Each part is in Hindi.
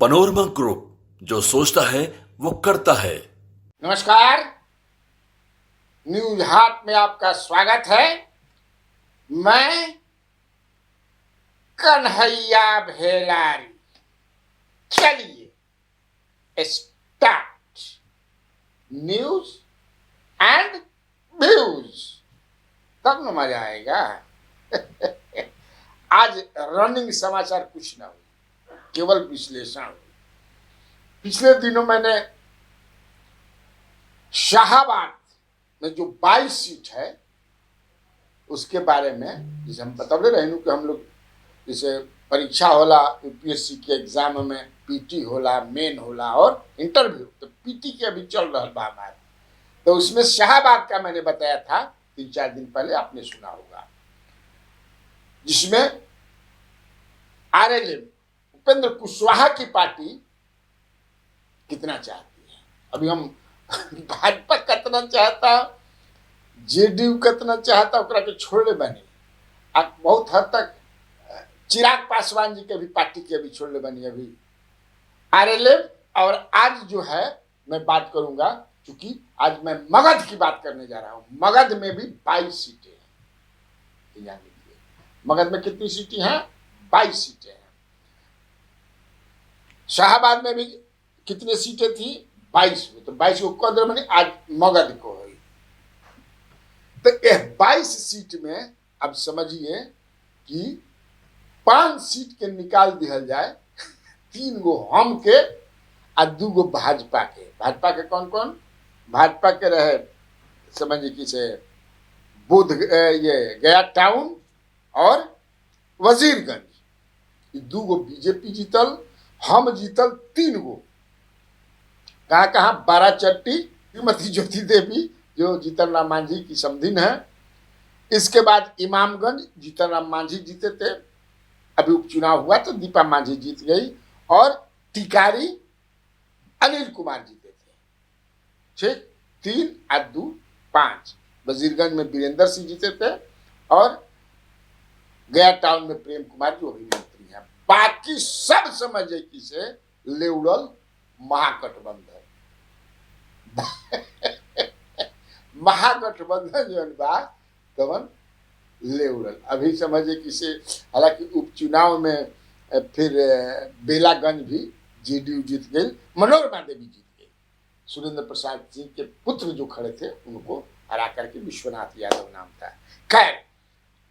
पनोरमा ग्रुप, जो सोचता है वो करता है। नमस्कार, न्यूज हाट में आपका स्वागत है। मैं कन्हैया भेलारी। चलिए स्टार्ट न्यूज एंड व्यूज, तब न मजा आएगा। आज रनिंग समाचार कुछ ना हो, केवल विश्लेषण हो। पिछले दिनों मैंने शाहाबाद में जो 22 सीट है उसके बारे में, जैसे हम बता रहे कि हम लोग जैसे परीक्षा होला, यूपीएससी के एग्जाम में पीटी होला, मेन होला और इंटरव्यू, तो पीटी के अभी चल रहा बा हमारे, तो उसमें शाहाबाद का मैंने बताया था 3-4 दिन पहले, आपने सुना होगा, जिसमें आरएलएम उपेंद्र कुशवाहा की पार्टी कितना चाहती है। अभी हम भाजपा कितना चाहता, जेडीयू कितना चाहता, ओकरा के छोड़े बनी। अब बहुत हद तक चिराग पासवान जी के भी पार्टी के भी छोड़े बनी अभी आरएलएम। और आज जो है मैं बात करूंगा, क्योंकि आज मैं मगध की बात करने जा रहा हूं। मगध में भी 22 सीटें हैं, याद लीजिए। मगध में कितनी सीटें हैं? 22 सीटें हैं। शाहाबाद में भी कितने सीटें थी? 22 में। तो 22 को कदर मैंने आज मगध को हुई। तो यह 22 सीट में अब समझिए कि 5 सीट के निकाल दिया जाए, 3 गो हम के और 2 गो भाजपा के। भाजपा के कौन कौन? भाजपा के रहे समझिए कि से बुध, ये गया टाउन और वजीरगंज। 2 गो बीजेपी जीतल, हम जीतल 3 गो। कहाँ कहाँ? बाराचट्टी, श्रीमती ज्योति देवी जो जीतन राम मांझी की समधिन है। इसके बाद इमामगंज जीतन राम मांझी जीते थे, अभी उपचुनाव हुआ तो दीपा मांझी जीत गई। और टिकारी अनिल कुमार जीते थे। 6, 3 और 2, 5। वजीरगंज में वीरेंद्र सिंह जीते थे और गया टाउन में प्रेम कुमार जो अभी मंत्री हैं। बाकी सब समझे कि से लेउड़ल महागठबंधन। महागठबंधन जो बा तवन लेउड़ल अभी समझे कि से, हालांकि उपचुनाव में फिर बेलागंज भी जेडीयू जीत गई, मनोरमा देवी जीत गई। सुरेंद्र प्रसाद सिंह के पुत्र जो खड़े थे उनको हरा करके विश्वनाथ यादव नाम था। खैर,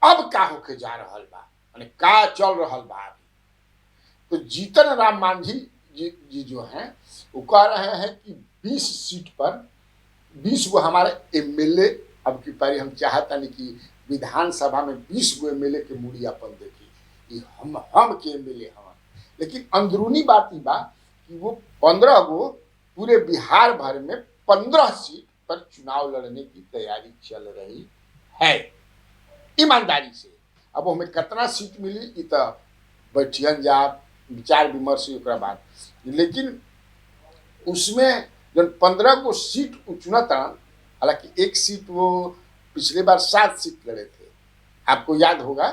अब का होके जा रहा बा, माने का चल रहा बा अभी। तो जीतन राम मांझी जी जो हैं वो कह रहे हैं कि 20 सीट पर 20 गो हमारे एमएलए, अब की पारी हम चाहता नहीं कि विधानसभा में 20 गो एमएलए के मूड़ी अपन देखी, ये हम के एमएलए हम। लेकिन अंदरूनी बात ही बा कि वो 15 गो पूरे बिहार भर में 15 सीट पर चुनाव लड़ने की तैयारी चल रही है, ईमानदारी से। अब हमें कितना सीट मिली ये तो बैठियन जा, विचार विमर्श ओकरा बाद। लेकिन उसमें जो 15 को सीट चुनता, हालांकि एक सीट वो पिछले बार 7 सीट लड़े थे। आपको याद होगा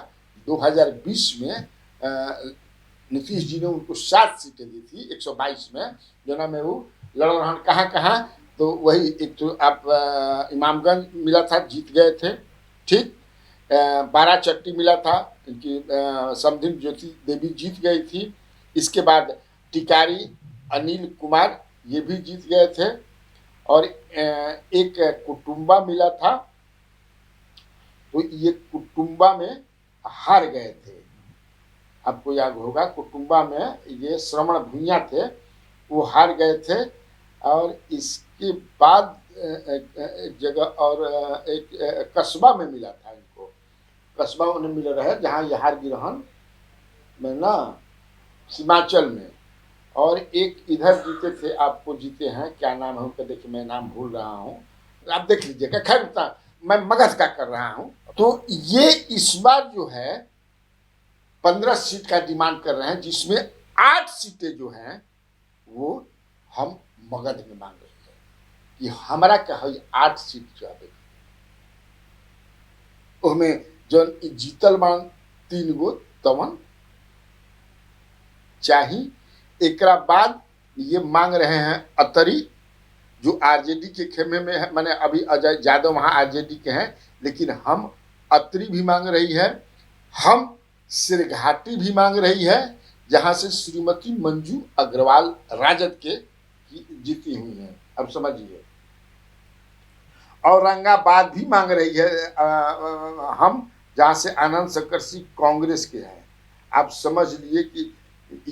2020 में नीतीश जी ने उनको 7 सीटें दी थी 122 में, जो में वो लड़ रहा कहाँ, तो वही एक तो आप इमामगंज मिला था, जीत गए थे, ठीक। बाराचट्टी मिला था, इनकी समधिन ज्योति देवी जीत गई थी। इसके बाद टिकारी अनिल कुमार ये भी जीत गए थे। और एक कुटुंबा मिला था, तो ये कुटुंबा में हार गए थे। आपको याद होगा कुटुंबा में ये श्रवण भुइयां थे, वो हार गए थे। और इसके बाद एक जगह और एक कस्बा में मिला था इनको, कस्बा उन्हें मिल रहा है जहाँ यहार गिरहन में ना, हिमाचल में। और एक इधर जीते थे, आपको जीते हैं, क्या नाम है उनका, देखिए मैं नाम भूल रहा हूँ, आप देख लीजिएगा। खैर मैं मगध का कर रहा हूँ। तो ये इस बार जो है 15 सीट का डिमांड कर रहे हैं, जिसमें 8 सीटें जो हैं वो हम मगध में मांग रहे हैं कि हमारा क्या है 8 सीट जो है उसमें जो जीतल मान 3 गो तवन चाही एकरा बाद ये मांग रहे हैं अतरी, जो आरजेडी के खेमे में है, माने अभी अजय यादव वहाँ आरजेडी के हैं, लेकिन हम अतरी भी मांग रही है, हम सिरघाटी भी मांग रही है, जहां से श्रीमती मंजू अग्रवाल राजद के जीती हुई हैं। अब समझिए, औरंगाबाद भी मांग रही है हम, जहां से आनंद शंकर सिंह कांग्रेस के हैं। आप समझ लिए कि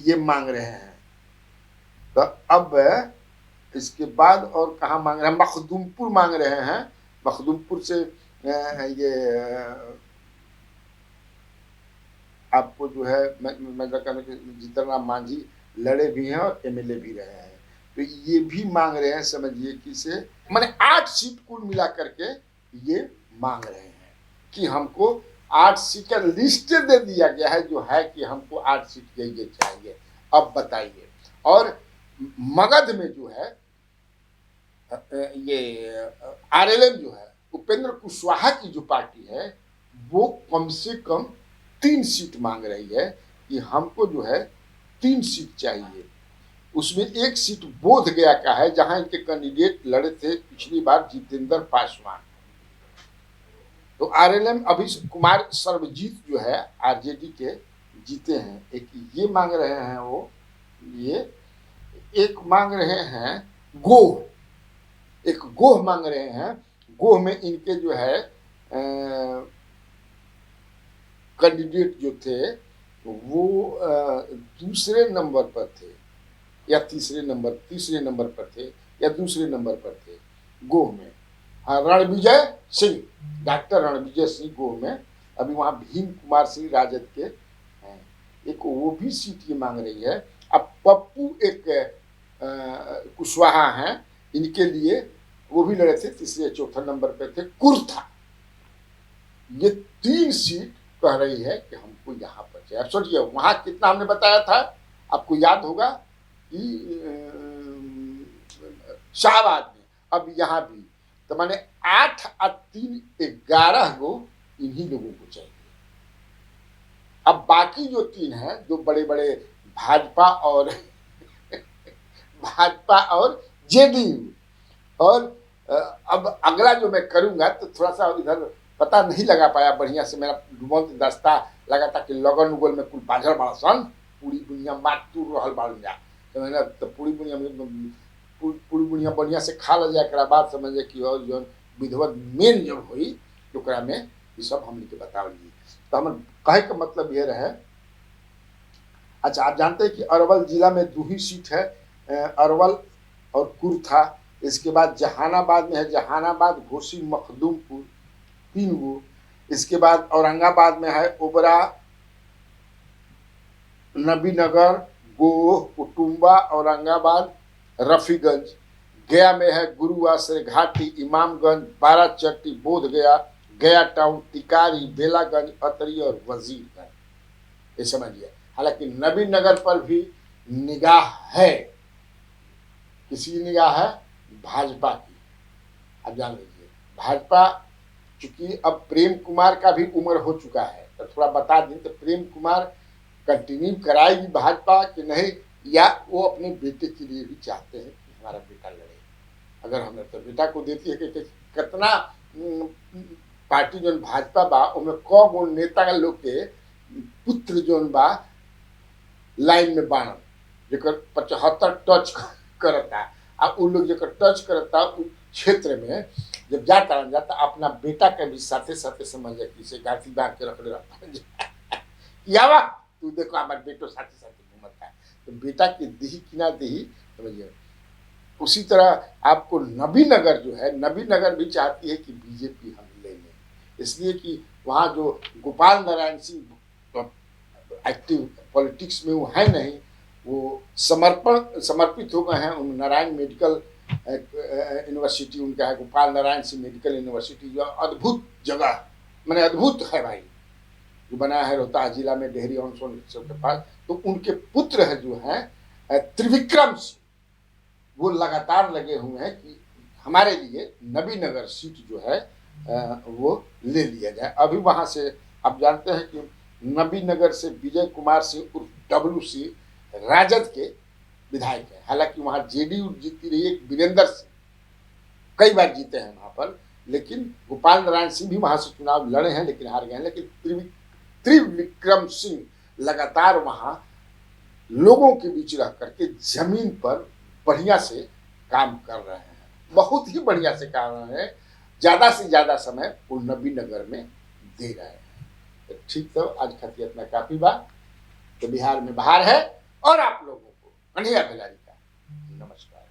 ये मांग रहे हैं। तो अब इसके बाद और कहाँ मांग रहे हैं? मखदूमपुर मांग रहे हैं। मखदूमपुर से ये आपको जो है मैं जीतन राम मांझी लड़े भी हैं और एमएलए भी रहे हैं, तो ये भी मांग रहे हैं। समझिए कि से माने 8 सीट कुल मिला करके ये मांग रहे हैं कि हमको 8 सीट का लिस्ट दे दिया गया है, जो है कि हमको 8 सीट ये चाहिए। अब बताइए, और मगध में जो है ये आरएलएम जो है, उपेंद्र कुशवाहा की जो पार्टी है, वो कम से कम 3 सीट मांग रही है कि हमको जो है 3 सीट चाहिए। उसमें 1 सीट बोध गया का है, जहां इनके कैंडिडेट लड़े थे पिछली बार जितेंद्र पासवान। तो आरएलएम अभी कुमार सर्वजीत जो है आरजेडी के जीते हैं। एक ये मांग रहे हैं वो, ये एक मांग रहे हैं गोह, एक गोह मांग रहे हैं। गोह में इनके जो है कैंडिडेट जो थे वो दूसरे नंबर पर थे या तीसरे नंबर पर थे या दूसरे नंबर पर थे गोह में। हाँ, रणविजय सिंह, डॉक्टर रणविजय सिंह गोह में। अभी वहाँ भीम कुमार सिंह राजद के हैं, एक वो भी सीट ये मांग रही है। अब पप्पू एक कुशवाहा हैं, इनके लिए वो भी लड़े थे, तीसरे चौथा नंबर पे थे। कुर्था, ये 3 सीट कह रही है कि हमको यहाँ पर चाहिए। अब सोचिए, वहाँ कितना हमने बताया था, आपको याद होगा कि शाहबाद में, अब यहाँ भी। तो माने 8 और 3 11 गो इन्हीं लोगों को चाहिए। अब बाकी जो 3 हैं, जो बड़े बड़े भाजपा और जेडीयू, और अब अगला जो मैं करूंगा तो थोड़ा सा इधर पता नहीं लगा पाया बढ़िया से, मेरा डुबंत दस्ता लगा था कि लगन उगल में कुल बाझर बड़ा सन, पूरी दुनिया मात तूर रहल बाड़न जा, तो मैंने तो पूरी बुनिया बढ़िया से खा ल जाए, एकरा बाद समझे कि और जो विधवत मेन जब हुई तो ओकरा में ये सब हमने के बतावल दी। तो हम कहे का मतलब ये रहे। अच्छा, आप जानते हैं कि अरवल जिला में 2 ही सीट है, अरवल और कुर्था। इसके बाद जहानाबाद में है, जहानाबाद, घोसी, मखदूमपुर, 3 गो। इसके बाद औरंगाबाद में है ओबरा, नबीनगर, गोह, कुटुम्बा, औरंगाबाद, रफीगंज। गया में है गुरुआ, घाटी, इमामगंज, बाराचट्टी, बोध गया, गया टाउन, टिकारी, बेलागंज, अतरी और वजीरगंज। ये समझिए। हालांकि नबीनगर पर भी निगाह है, किसी की निगाह है? भाजपा की। अब जान लीजिए, भाजपा, चूंकि अब प्रेम कुमार का भी उम्र हो चुका है, तो थोड़ा बता दें तो प्रेम कुमार कंटिन्यू कराएगी भाजपा कि नहीं, या वो अपने बेटे के लिए भी चाहते हैं कि हमारा बेटा लड़े। अगर हमने तो बेटा को देती है कि कितना पार्टी जो भाजपा बा उनमें क गो नेता लोग के पुत्र जो बा लाइन में बाणन, जेकर 75 टच करता, अब उन लोग जेकर टच करता उस क्षेत्र में जब जाता अपना बेटा के भी साथे साथे समझ कि से गाठी बांध के रखले रहता यावा, तू देखो हमारे बेटो साथे साथे घूमता है, तो बेटा की दही कि ना दही समझिए। उसी तरह आपको नबीनगर जो है, नबीनगर भी चाहती है कि बीजेपी हम ले लें, इसलिए कि वहाँ जो गोपाल नारायण सिंह एक्टिव पॉलिटिक्स में वो है नहीं, वो समर्पित हो गए हैं। उन नारायण मेडिकल यूनिवर्सिटी उनका है, गोपाल नारायण सिंह मेडिकल यूनिवर्सिटी, जो अद्भुत जगह, मैंने अद्भुत है भाई, जो बनाया है रोहतास जिला में डेहरी ऑन सोन के पास। तो उनके पुत्र है जो है त्रिविक्रम सिंह, वो लगातार लगे हुए हैं कि हमारे लिए नबीनगर सीट जो है वो ले लिया जाए। अभी वहां से आप जानते हैं कि नबीनगर से विजय कुमार सिंह उर्फ WC राजद के विधायक है। हालांकि वहाँ जेडीयू जीती रही है, वीरेंद्र सिंह कई बार जीते हैं वहाँ पर, लेकिन गोपाल नारायण सिंह भी वहाँ से चुनाव लड़े हैं लेकिन हार गए हैं। लेकिन त्रिविक्रम सिंह लगातार वहाँ लोगों के बीच रह करके जमीन पर बढ़िया से काम कर रहे हैं, बहुत ही बढ़िया से काम कर रहे हैं, ज़्यादा से ज़्यादा समय पूर्णवी नगर में दे रहे हैं। तो ठीक, तो आज खातिर इतना काफ़ी बात। तो बिहार में बाहर है और आप लोगों को कन्हैया बेलारी का नमस्कार।